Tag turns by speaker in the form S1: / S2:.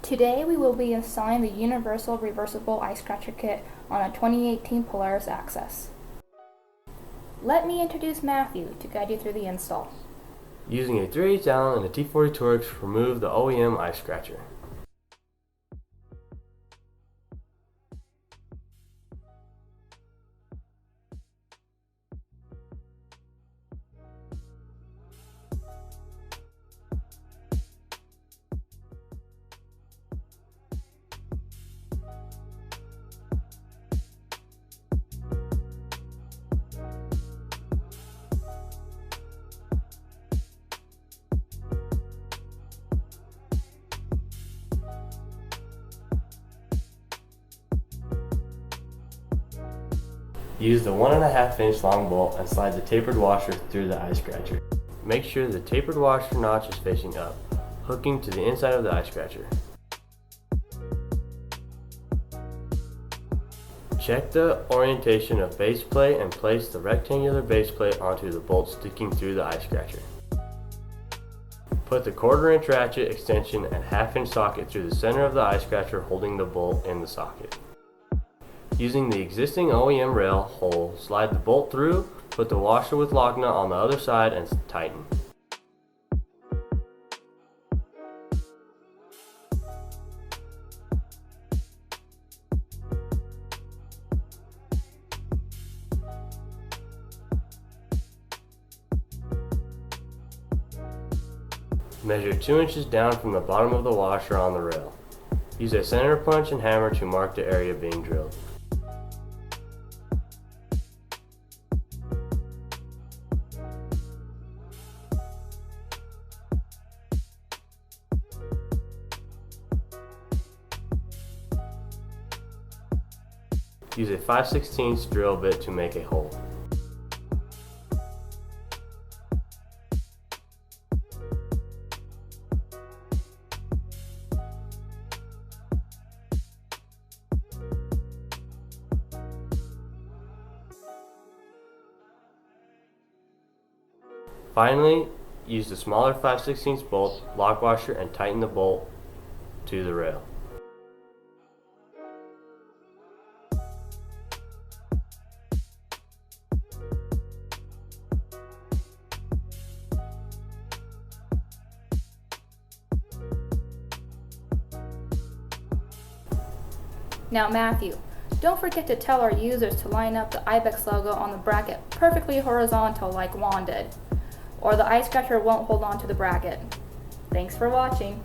S1: Today we will be installing the Universal Reversible Ice Scratcher Kit on a 2018 Polaris Access. Let me introduce Matthew to guide you through the install.
S2: Using a 3/8 Allen and a T40 Torx, remove the OEM ice scratcher. Use the 1.5 inch long bolt and slide the tapered washer through the ice scratcher. Make sure the tapered washer notch is facing up, hooking to the inside of the ice scratcher. Check the orientation of base plate and place the rectangular base plate onto the bolt sticking through the ice scratcher. Put the 1/4 inch ratchet extension and 1/2 inch socket through the center of the ice scratcher, holding the bolt in the socket. Using the existing OEM rail hole, slide the bolt through, put the washer with lock nut on the other side and tighten. Measure 2 inches down from the bottom of the washer on the rail. Use a center punch and hammer to mark the area being drilled. Use a 5/16 drill bit to make a hole. Finally, use the smaller 5/16 bolt, lock washer, and tighten the bolt to the rail.
S1: Now Matthew, don't forget to tell our users to line up the Ibexx logo on the bracket perfectly horizontal like Juan did, or the ice scratcher won't hold on to the bracket. Thanks for watching.